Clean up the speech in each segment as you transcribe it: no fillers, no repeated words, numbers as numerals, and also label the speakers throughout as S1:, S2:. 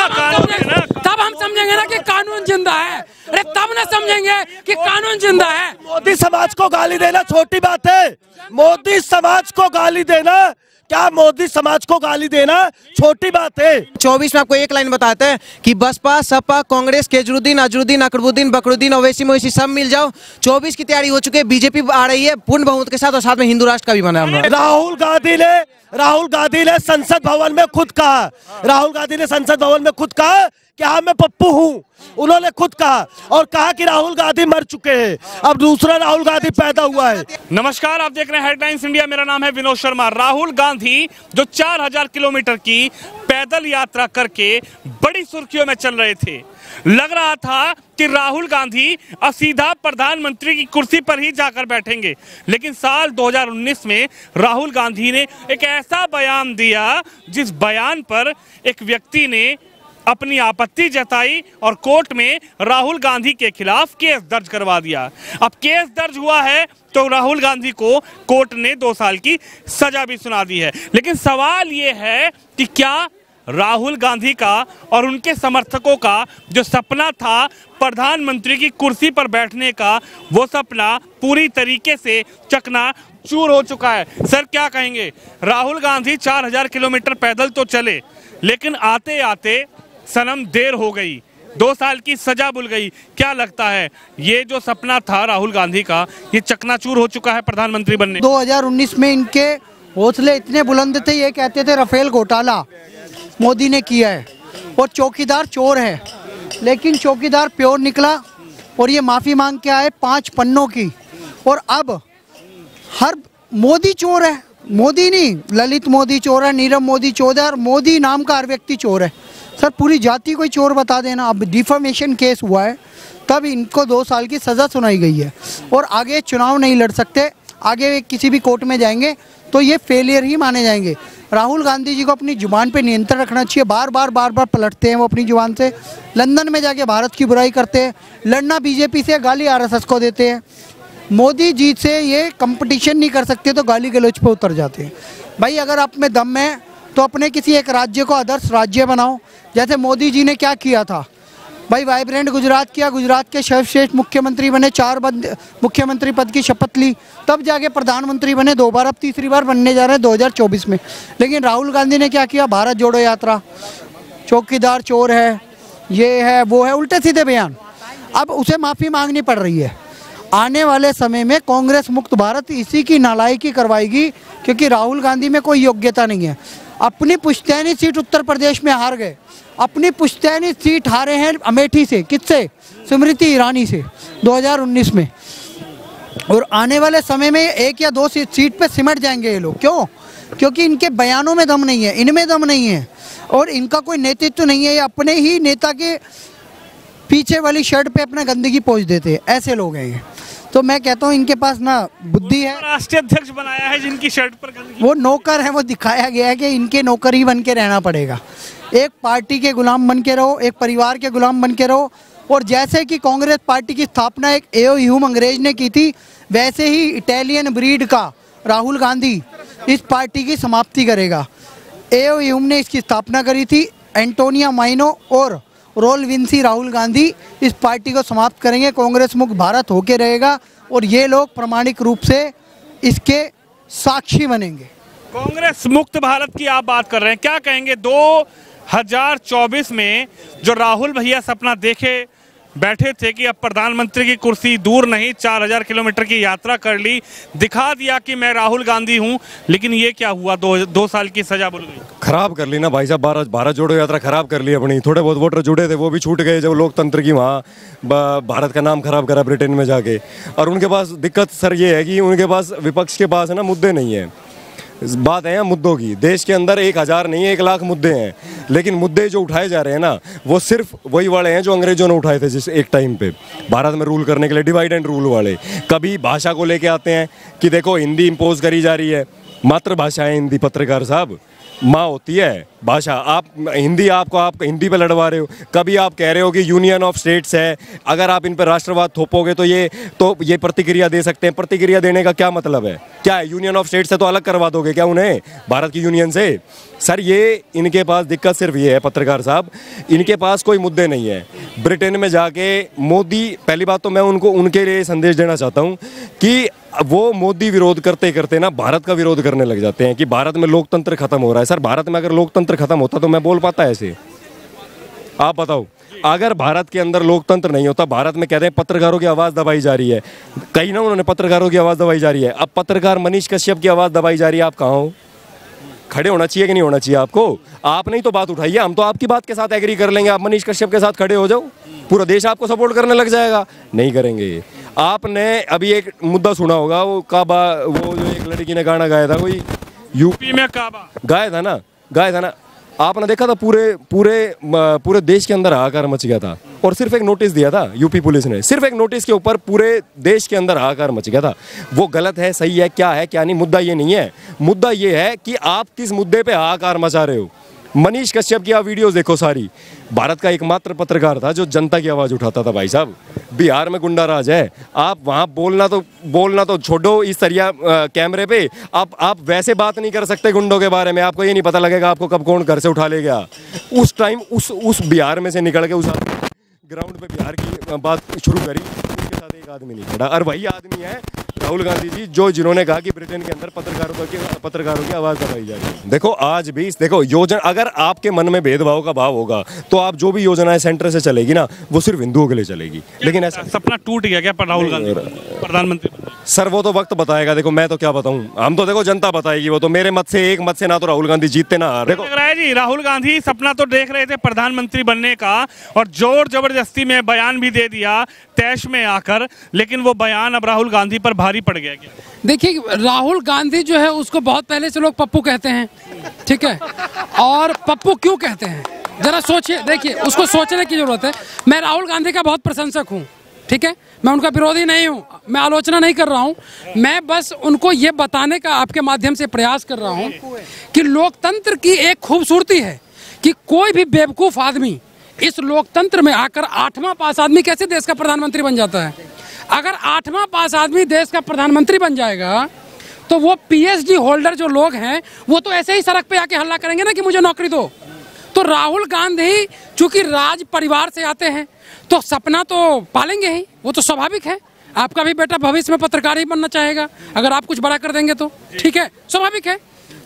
S1: तब हम समझेंगे ना कि कानून जिंदा है। अरे तब ना समझेंगे कि कानून जिंदा है।
S2: मोदी समाज को गाली देना छोटी बात है। मोदी समाज को गाली देना, क्या मोदी समाज को गाली देना छोटी बात है?
S3: 24 में आपको एक लाइन बताते हैं कि बसपा, सपा, कांग्रेस, केजरुद्दीन, अजरुद्दीन, अकबरुद्दीन, बकरुद्दीन, ओवैसी मोवैसी सब मिल जाओ। 24 की तैयारी हो चुकी है, बीजेपी आ रही है पूर्ण बहुमत के साथ और साथ में हिंदू राष्ट्र का भी बना है।
S2: राहुल गांधी ने संसद भवन में खुद कहा, राहुल गांधी ने संसद भवन में खुद कहा कि हाँ मैं पप्पू हूँ। उन्होंने खुद कहा और कहा कि राहुल गांधी मर चुके हैं, अब दूसरा राहुल गांधी पैदा हुआ है।
S4: नमस्कार, आप देख रहे हैं हेडलाइंस इंडिया। मेरा नाम है विनोद शर्मा। राहुल गांधी जो 4000 किलोमीटर की पैदल यात्रा करके बड़ी सुर्खियों में चल रहे थे, लग रहा था कि राहुल गांधी सीधा प्रधानमंत्री की कुर्सी पर ही जाकर बैठेंगे, लेकिन साल 2019 में राहुल गांधी ने एक ऐसा बयान दिया जिस बयान पर एक व्यक्ति ने अपनी आपत्ति जताई और कोर्ट में राहुल गांधी के खिलाफ केस दर्ज करवा दिया। अब केस दर्ज हुआ है तो राहुल गांधी को कोर्ट ने 2 साल की सजा भी सुना दी है। लेकिन सवाल ये है कि क्या राहुल गांधी का और उनके समर्थकों का जो सपना था प्रधानमंत्री की कुर्सी पर बैठने का, वो सपना पूरी तरीके से चकनाचूर हो चुका है? सर क्या कहेंगे? राहुल गांधी 4000 किलोमीटर पैदल तो चले, लेकिन आते आते सनम देर हो गई, 2 साल की सजा बुल गई। क्या लगता है ये जो सपना था राहुल गांधी का, ये चकनाचूर हो चुका है प्रधानमंत्री बनने?
S5: 2019 में इनके हौसले इतने बुलंद थे, ये कहते थे राफेल घोटाला मोदी ने किया है और चौकीदार चोर है, लेकिन चौकीदार प्योर निकला और ये माफी मांग के आए 5 पन्नों की। और अब हर मोदी चोर है, मोदी नहीं, ललित मोदी चोर है, नीरव मोदी चोर है और मोदी नाम का हर व्यक्ति चोर है। सर पूरी जाति कोई चोर बता देना। अब डिफेमेशन केस हुआ है, तब इनको 2 साल की सज़ा सुनाई गई है और आगे चुनाव नहीं लड़ सकते, आगे किसी भी कोर्ट में जाएंगे तो ये फेलियर ही माने जाएंगे। राहुल गांधी जी को अपनी जुबान पे नियंत्रण रखना चाहिए। बार बार पलटते हैं वो अपनी जुबान से, लंदन में जाके भारत की बुराई करते हैं, लड़ना बीजेपी से, गाली आरएसएस को देते हैं। मोदी जी से ये कंपटीशन नहीं कर सकते तो गाली गलौज पे उतर जाते हैं। भाई अगर आप में दम है तो अपने किसी एक राज्य को आदर्श राज्य बनाओ, जैसे मोदी जी ने क्या किया था भाई, वाइब्रेंट गुजरात किया, गुजरात के सर्वश्रेष्ठ मुख्यमंत्री बने, 4 मुख्यमंत्री पद की शपथ ली, तब जाके प्रधानमंत्री बने 2 बार, अब तीसरी बार बनने जा रहे हैं 2024 में। लेकिन राहुल गांधी ने क्या किया? भारत जोड़ो यात्रा, चौकीदार चोर है, ये है वो है, उल्टे सीधे बयान। अब उसे माफ़ी मांगनी पड़ रही है। आने वाले समय में कांग्रेस मुक्त भारत इसी की नालायकी करवाएगी, क्योंकि राहुल गांधी में कोई योग्यता नहीं है। अपनी पुश्तैनी सीट उत्तर प्रदेश में हार गए, अपनी पुश्तैनी सीट हारे हैं अमेठी से, किससे? स्मृति ईरानी से 2019 में। और आने वाले समय में 1 या 2 सीट पे सिमट जाएंगे ये लोग। क्यों? क्योंकि इनके बयानों में दम नहीं है, इनमें दम नहीं है और इनका कोई नेतृत्व नहीं है। ये अपने ही नेता के पीछे वाली शर्ट पे अपना गंदगी पोंछ देते हैं, ऐसे लोग हैं ये। तो मैं कहता हूँ इनके पास ना बुद्धि है।
S4: राष्ट्रीय अध्यक्ष बनाया है जिनकी शर्ट पर गंदगी,
S5: वो नौकर है, वो दिखाया गया है कि इनके नौकर ही बन के रहना पड़ेगा। एक पार्टी के गुलाम बन के रहो, एक परिवार के गुलाम बन के रहो। और जैसे कि कांग्रेस पार्टी की स्थापना एक एओ ह्यूम अंग्रेज ने की थी, वैसे ही इटालियन ब्रीड का राहुल गांधी इस पार्टी की समाप्ति करेगा। एओ ह्यूम ने इसकी स्थापना करी थी, एंटोनिया माइनो और रोल विंसी राहुल गांधी इस पार्टी को समाप्त करेंगे। कांग्रेस मुक्त भारत होके रहेगा और ये लोग प्रामाणिक रूप से इसके साक्षी बनेंगे।
S4: कांग्रेस मुक्त भारत की आप बात कर रहे हैं, क्या कहेंगे 2024 में जो राहुल भैया सपना देखे बैठे थे कि अब प्रधानमंत्री की कुर्सी दूर नहीं, 4000 किलोमीटर की यात्रा कर ली, दिखा दिया कि मैं राहुल गांधी हूं, लेकिन ये क्या हुआ? 2 साल की सजा बुल गई।
S6: खराब कर ली ना भाई साहब, भारत जोड़ो यात्रा खराब कर ली अपनी। थोड़े बहुत वोटर जुड़े थे वो भी छूट गए जब लोकतंत्र की वहाँ भारत का नाम खराब करा ब्रिटेन में जाके। और उनके पास दिक्कत सर ये है कि उनके पास, विपक्ष के पास है ना, मुद्दे नहीं है। बात है मुद्दों की। देश के अंदर 1000 नहीं 1 लाख मुद्दे हैं, लेकिन मुद्दे जो उठाए जा रहे हैं ना, वो सिर्फ वही वाले हैं जो अंग्रेजों ने उठाए थे जिस एक टाइम पे भारत में रूल करने के लिए, डिवाइड एंड रूल वाले। कभी भाषा को लेके आते हैं कि देखो हिंदी इम्पोज करी जा रही है, मातृभाषा है हिंदी, पत्रकार साहब माँ होती है भाषा। आप हिंदी, आप हिंदी पे लड़वा रहे हो। कभी आप कह रहे हो कि यूनियन ऑफ स्टेट्स है, अगर आप इन पर राष्ट्रवाद थोपोगे तो ये प्रतिक्रिया दे सकते हैं। प्रतिक्रिया देने का क्या मतलब है? क्या है? यूनियन ऑफ स्टेट्स है तो अलग करवा दोगे क्या उन्हें भारत की यूनियन से? सर ये इनके पास दिक्कत सिर्फ ये है पत्रकार साहब, इनके पास कोई मुद्दे नहीं है। ब्रिटेन में जाके मोदी, पहली बात तो मैं उनको उनके लिए संदेश देना चाहता हूँ कि वो मोदी विरोध करते करते ना भारत का विरोध करने लग जाते हैं कि भारत में लोकतंत्र खत्म हो रहा है। सर भारत में अगर लोकतंत्र खत्म होता तो मैं बोल पाता ऐसे? आप बताओ, अगर भारत के अंदर लोकतंत्र नहीं होता, भारत में कहते हैं पत्रकारों की आवाज़ दबाई जा रही है, कहीं ना उन्होंने पत्रकारों की आवाज़ दबाई जा रही है। अब पत्रकार मनीष कश्यप की आवाज़ दबाई जा रही है, आप कहाँ हो? खड़े होना चाहिए कि नहीं होना चाहिए आपको? आप नहीं तो बात उठाइए, हम तो आपकी बात के साथ एग्री कर लेंगे। आप मनीष कश्यप के साथ खड़े हो जाओ, पूरा देश आपको सपोर्ट करने लग जाएगा। नहीं करेंगे। आपने अभी एक मुद्दा सुना होगा, वो काबा, वो जो एक लड़की ने गाना गाया था, कोई यूपी में काबा गाया था ना, आपने देखा था पूरे देश के अंदर हाहाकार मच गया था। और सिर्फ एक नोटिस दिया था यूपी पुलिस ने, सिर्फ एक नोटिस के ऊपर पूरे देश के अंदर हाहाकार मच गया था। वो गलत है, सही है, क्या है क्या नहीं, मुद्दा ये नहीं है। मुद्दा ये है कि आप किस मुद्दे पे हाहाकार मचा रहे हो। मनीष कश्यप की आप वीडियोस देखो सारी, भारत का एकमात्र पत्रकार था जो जनता की आवाज़ उठाता था। भाई साहब, बिहार में गुंडा राज है, आप वहाँ बोलना तो छोड़ो, इस तरह कैमरे पे आप वैसे बात नहीं कर सकते गुंडों के बारे में। आपको ये नहीं पता लगेगा आपको कब कौन घर से उठा ले गया। उस टाइम उस बिहार में से निकल के उस ग्राउंड पे बिहार की बात शुरू करी, उसके साथ एक आदमी नहीं खड़ा, और वही आदमी है राहुल गांधी जी, जिन्होंने कहा कि ब्रिटेन के अंदर पत्रकारों की आवाज़ दबाई जा रही है। देखो आज भी देखो योजना, अगर आपके मन में भेदभाव का भाव होगा तो आप जो भी योजनाएं सेंटर से चलेगी ना, वो सिर्फ हिंदुओं के लिए चलेगी। लेकिन ऐसा
S4: सपना टूट गया क्या राहुल गांधी प्रधानमंत्री?
S6: सर वो तो वक्त बताएगा। देखो मैं तो क्या बताऊं, हम तो देखो जनता बताएगी। वो तो मेरे मत से, एक मत से ना तो राहुल गांधी जीतते ना हार। देखो
S4: लग रहा है जी, राहुल गांधी सपना तो देख रहे थे प्रधानमंत्री बनने का, और जोर जबरदस्ती में बयान भी दे दिया तैश में आकर, लेकिन वो बयान अब राहुल गांधी पर भारी पड़ गया।
S1: देखिए, राहुल गांधी जो है उसको बहुत पहले से लोग पप्पू कहते हैं, ठीक है। और पप्पू क्यों कहते हैं, जरा सोचिए, देखिए उसको सोचने की जरूरत है। मैं राहुल गांधी का बहुत प्रशंसक हूँ, ठीक है, मैं उनका विरोधी नहीं हूँ, मैं आलोचना नहीं कर रहा हूँ। मैं बस उनको ये बताने का आपके माध्यम से प्रयास कर रहा हूँ कि लोकतंत्र की एक खूबसूरती है कि कोई भी बेवकूफ़ आदमी इस लोकतंत्र में आकर 8वां पास आदमी कैसे देश का प्रधानमंत्री बन जाता है। अगर 8वां पास आदमी देश का प्रधानमंत्री बन जाएगा तो वो पीएचडी होल्डर जो लोग हैं वो तो ऐसे ही सड़क पे आके हल्ला करेंगे ना कि मुझे नौकरी दो। तो राहुल गांधी चूंकि राज परिवार से आते हैं तो सपना तो पालेंगे ही, वो तो स्वाभाविक है। आपका भी बेटा भविष्य में पत्रकार ही बनना चाहेगा अगर आप कुछ बड़ा कर देंगे तो, ठीक है, स्वाभाविक है।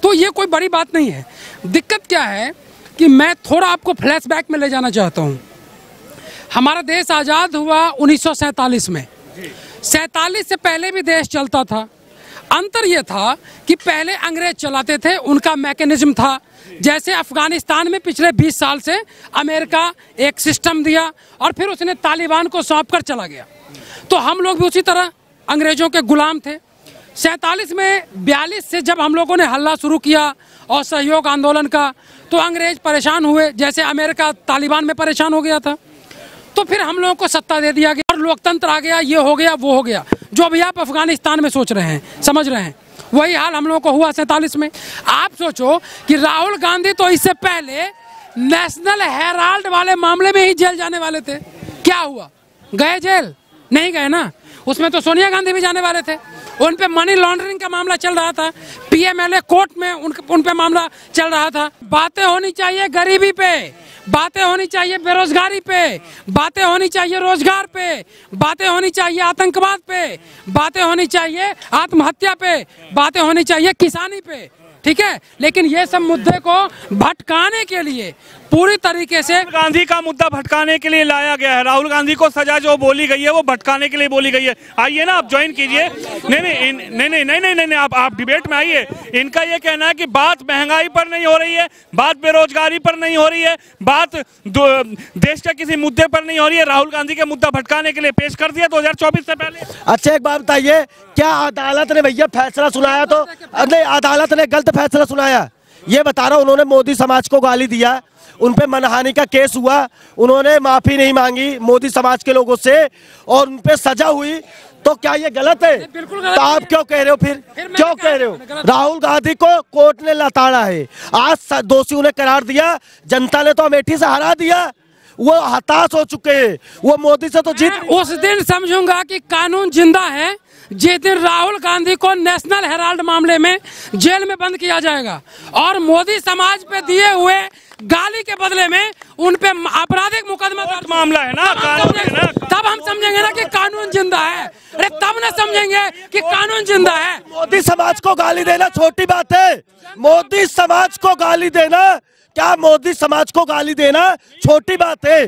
S1: तो ये कोई बड़ी बात नहीं है। दिक्कत क्या है कि मैं थोड़ा आपको फ्लैशबैक में ले जाना चाहता हूँ। हमारा देश आज़ाद हुआ 1947 में। 47 से पहले भी देश चलता था। अंतर यह था कि पहले अंग्रेज चलाते थे, उनका मैकेनिज्म था। जैसे अफगानिस्तान में पिछले 20 साल से अमेरिका एक सिस्टम दिया और फिर उसने तालिबान को सौंप कर चला गया, तो हम लोग भी उसी तरह अंग्रेजों के गुलाम थे। 47 में 42 से जब हम लोगों ने हल्ला शुरू किया और सहयोग आंदोलन का, तो अंग्रेज परेशान हुए, जैसे अमेरिका तालिबान में परेशान हो गया था। तो फिर हम लोगों को सत्ता दे दिया गया और लोकतंत्र आ गया, ये हो गया वो हो गया। जो अभी आप अफगानिस्तान में सोच रहे हैं, समझ रहे हैं, वही हाल हम लोगों को हुआ 47 में। आप सोचो कि राहुल गांधी तो इससे पहले नेशनल हेराल्ड वाले मामले में ही जेल जाने वाले थे। क्या हुआ, गए जेल? नहीं गए ना। उसमें तो सोनिया गांधी भी जाने वाले थे, उन पे मनी लॉन्ड्रिंग का मामला चल रहा था, पीएमएलए कोर्ट में उन पे मामला चल रहा था। बातें होनी चाहिए गरीबी पे, बातें होनी चाहिए बेरोजगारी पे, बातें होनी चाहिए रोजगार पे, बातें होनी चाहिए आतंकवाद पे, बातें होनी चाहिए आत्महत्या पे, बातें होनी चाहिए किसानी पे, ठीक है। लेकिन ये सब मुद्दे को भटकाने के लिए पूरी तरीके से
S4: गांधी का मुद्दा भटकाने के लिए लाया गया है। राहुल गांधी को सजा जो बोली गई है वो भटकाने के लिए बोली गई है। आइए ना, आप ज्वाइन कीजिए। नहीं, आप डिबेट में आइए। इनका ये कहना है कि बात महंगाई पर नहीं हो रही है, बात बेरोजगारी पर नहीं हो रही है, बात देश के किसी मुद्दे पर नहीं हो रही है। राहुल गांधी के मुद्दा भटकाने के लिए पेश कर दिया 2024 से पहले।
S2: अच्छा एक बात बताइए, क्या अदालत ने भैया फैसला सुनाया? तो नहीं, अदालत ने गलत फैसला सुनाया, ये बता रहा हूं। उन्होंने मोदी समाज को गाली दिया, उन पे मनहानि का केस हुआ, उन्होंने माफी नहीं मांगी मोदी समाज के लोगों से और उन पे सजा हुई, तो क्या ये गलत है? तो आप क्यों कह रहे हो फिर क्यों कह रहे हो? राहुल गांधी को कोर्ट ने लताड़ा है, आज दोषी उन्हें करार दिया, जनता ने तो अमेठी से हरा दिया। वो हताश हो चुके हैं, वो मोदी से तो जीत।
S1: उस दिन समझूंगा कि कानून जिंदा है जिस दिन राहुल गांधी को नेशनल हेराल्ड मामले में जेल में बंद किया जाएगा और मोदी समाज पे दिए हुए गाली के बदले में उन पे आपराधिक मुकदमा दर्ज
S4: मामला है ना, कानून है ना।
S1: तब हम समझेंगे ना कि कानून जिंदा है। अरे तब ना समझेंगे कि कानून जिंदा है।
S2: मोदी समाज को गाली देना छोटी बात है। मोदी समाज को गाली देना, क्या मोदी समाज को गाली देना छोटी बात है?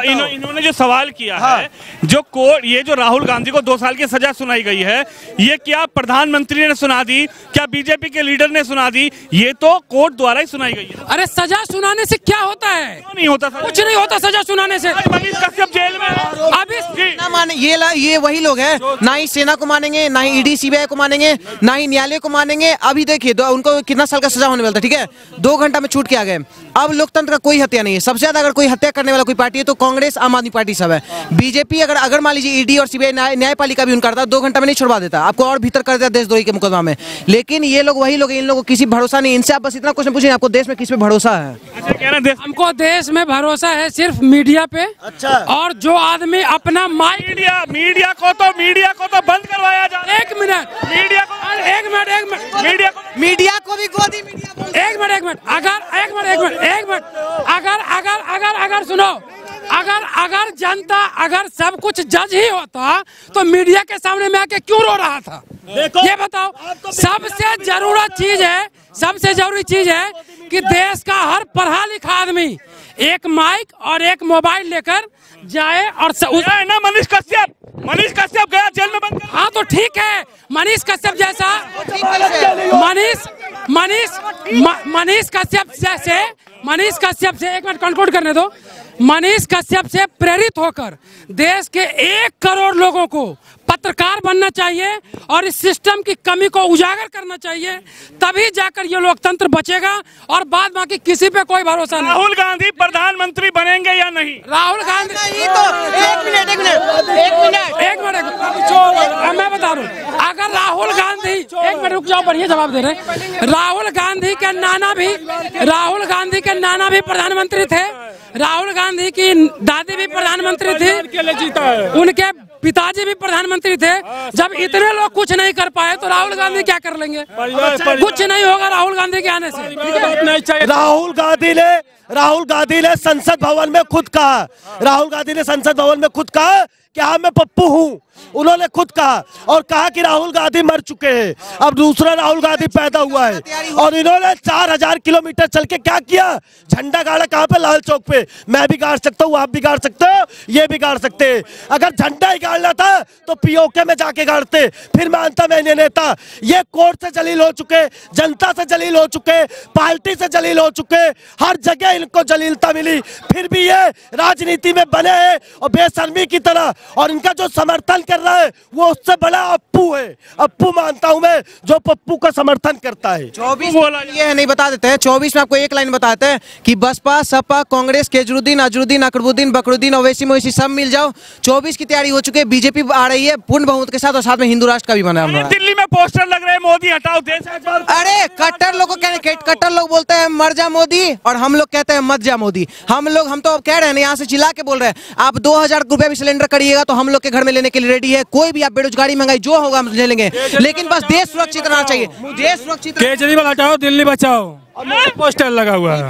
S4: इन्होंने जो सवाल किया है, जो कोर्ट, ये जो राहुल गांधी को 2 साल की सजा सुनाई गई है, ये क्या प्रधानमंत्री ने सुना दी, क्या बीजेपी के लीडर ने सुना दी? ये तो कोर्ट द्वारा ही सुनाई गई है।
S1: अरे सजा सुनाने से क्या होता है?
S4: क्यों नहीं होता?
S1: कुछ नहीं होता सजा सुनाने से।
S4: मनीष कश्यप जेल में है।
S1: अभी
S3: ना माने ये वही लोग हैं, ना ही सेना को मानेंगे, ना ही ईडी सीबीआई को मानेंगे, ना ही न्यायालय को मानेंगे। अभी देखिए उनको कितना साल का सजा होने वाला था, ठीक है, 2 घंटा में छूट के आ गए। अब लोकतंत्र का कोई हत्या नहीं है। सबसे ज्यादा अगर कोई हत्या करने वाला कोई पार्टी है तो कांग्रेस, आम आदमी पार्टी सब है। बीजेपी अगर मान लीजिए ईडी और सीबीआई न्यायपालिका भी उनका करता, 2 घंटा में नहीं छुड़वा देता, आपको और भीतर कर देता देशद्रोही के मुकदमा में। लेकिन ये लोग वही लोग, इन लोगों को किसी भरोसा नहीं। इनसे आप बस इतना क्वेश्चन पूछिए, आपको देश में किस पे भरोसा है?
S1: हमको देश में भरोसा है सिर्फ मीडिया पे।
S2: अच्छा।
S1: और जो आदमी अपना
S4: मीडिया को तो बंद करवाया जा रहा है।
S1: 1 मिनट
S4: मीडिया को
S3: मीडिया को भी गोदी मीडिया।
S1: एक मिनट अगर सुनो, अगर जनता अगर सब कुछ जज ही होता तो मीडिया के सामने में आके क्यों रो रहा था? ये बताओ। सबसे जरूरी चीज है कि देश का हर पढ़ा लिखा आदमी एक माइक और एक मोबाइल लेकर जाए और
S4: ना मनीष कश्यप गया जेल में बंद।
S1: हाँ तो ठीक है, मनीष कश्यप जैसा मनीष कश्यप से 1 मिनट कंक्लूड करने दो। मनीष कश्यप से प्रेरित होकर देश के 1 करोड़ लोगों को पत्रकार बनना चाहिए और इस सिस्टम की कमी को उजागर करना चाहिए, तभी जाकर ये लोकतंत्र बचेगा। और बाद बाकी किसी पे कोई भरोसा नहीं।
S4: राहुल गांधी प्रधानमंत्री बनेंगे या नहीं?
S1: राहुल गांधी
S3: तो एक मिनट
S1: मैं बता रहा हूँ, अगर राहुल गांधी 1 मिनट रुक जाओ, बढ़िया जवाब दे रहे हैं। राहुल गांधी के नाना भी प्रधानमंत्री थे, राहुल गांधी की दादी भी प्रधानमंत्री थी, उनके पिताजी भी प्रधानमंत्री थे। जब इतने लोग कुछ नहीं कर पाए तो राहुल गांधी क्या कर लेंगे? कुछ नहीं होगा राहुल गांधी के आने से।
S2: राहुल गांधी ने संसद भवन में खुद कहा कि हाँ मैं पप्पू हूँ। उन्होंने खुद कहा और कहा कि राहुल गांधी मर चुके हैं, अब दूसरा राहुल गांधी पैदा हुआ है। और इन्होंने 4000 किलोमीटर चल के क्या किया? झंडा गाड़ा कहाँ पे? लाल चौक पे। मैं भी गाड़ सकता हूँ, आप भी गाड़ सकते हो, ये भी गाड़ सकते हैं। अगर झंडा ही गाड़ना था तो पीओके में जाके गाड़ते, फिर मानता मैं इन्हें नेता। ये कोर्ट से जलील हो चुके, जनता से जलील हो चुके, पार्टी से जलील हो चुके, हर जगह इनको जलीलता मिली, फिर भी ये राजनीति में बने हैं और बेशर्मी की तरह। और इनका जो समर्थन कर रहा है वो उससे बड़ा अप्पू है। अप्पू मानता हूं मैं जो पप्पू का समर्थन करता है।
S3: 24 ये नहीं बता देते हैं, 24 में आपको एक लाइन बताते हैं कि बसपा, सपा, कांग्रेस, केजरीवाल, अजरुद्दीन, अकबरुद्दीन, बकरुद्दीन, ओवैसी मोइसी सब मिल जाओ। 24 की तैयारी हो चुकी है, बीजेपी आ रही है पूर्ण बहुमत के साथ और साथ में हिंदू राष्ट्र का भी बना है।
S4: दिल्ली में पोस्टर लग रहे हैं, मोदी हटाओ देश।
S3: अरे कट्टर लोग को कट्टर लोग बोलते हैं मर जा मोदी और हम लोग कहते हैं मत जा मोदी। हम तो अब कह रहे हैं, यहाँ से चिल्ला के बोल रहे हैं, आप 2000 रुपए भी सिलेंडर करिएगा तो हम लोग के घर में लेने के लिए रेडी है। कोई भी आप बेरोजगारी महंगाई जो होगा हम ले लेंगे, लेकिन बस देश सुरक्षित रहना चाहिए। देश सुरक्षित।
S7: केजरीवाल हटाओ दिल्ली बचाओ, पोस्टर लगा हुआ है।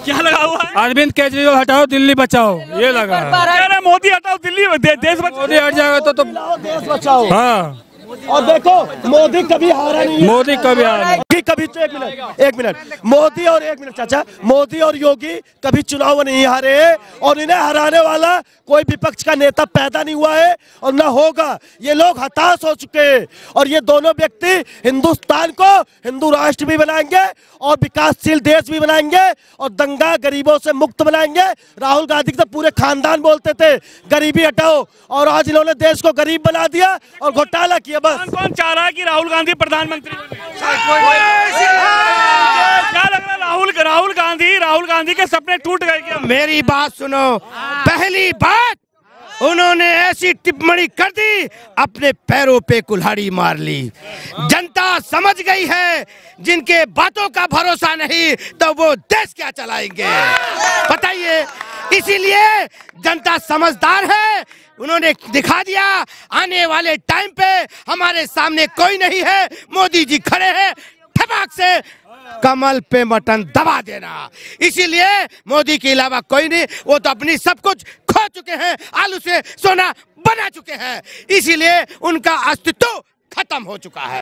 S4: क्या लगा हुआ है?
S7: अरविंद केजरीवाल हटाओ दिल्ली बचाओ, ये लगा है।
S4: मोदी हटाओ दिल्ली देश बचाओ।
S7: मोदी हट जाएगा तो
S2: देश बचाओ।
S7: हाँ,
S2: और देखो मोदी कभी हारा नहीं है।
S7: मोदी कभी हारा नहीं।
S2: कभी तो एक मिनट मोदी और एक मिनट चाचा, मोदी और योगी कभी चुनाव नहीं हारे और इन्हें हराने वाला कोई विपक्ष का नेता पैदा नहीं हुआ है और न होगा। ये लोग हताश हो चुके हैं और ये दोनों व्यक्ति हिंदुस्तान को हिंदू राष्ट्र भी बनाएंगे और विकासशील देश भी बनाएंगे और दंगा गरीबों से मुक्त बनाएंगे। राहुल गांधी तो पूरे खानदान बोलते थे गरीबी हटाओ और आज इन्होंने देश को गरीब बना दिया और घोटाला किया। बस
S4: कौन चाह रहा है कि राहुल गांधी प्रधानमंत्री बने? क्या लग रहा है राहुल गांधी के सपने टूट गए क्या?
S8: मेरी बात सुनो, पहली बात उन्होंने ऐसी टिप्पणी कर दी, अपने पैरों पे कुल्हाड़ी मार ली। जनता समझ गई है जिनके बातों का भरोसा नहीं तो वो देश क्या चलाएंगे? बताइए, इसीलिए जनता समझदार है, उन्होंने दिखा दिया आने वाले टाइम पे हमारे सामने कोई नहीं है, मोदी जी खड़े हैं, ठपाक से कमल पे बटन दबा देना। इसीलिए मोदी के अलावा कोई नहीं, वो तो अपनी सब कुछ खो चुके हैं, आलू से सोना बना चुके हैं, इसीलिए उनका अस्तित्व खत्म हो चुका है।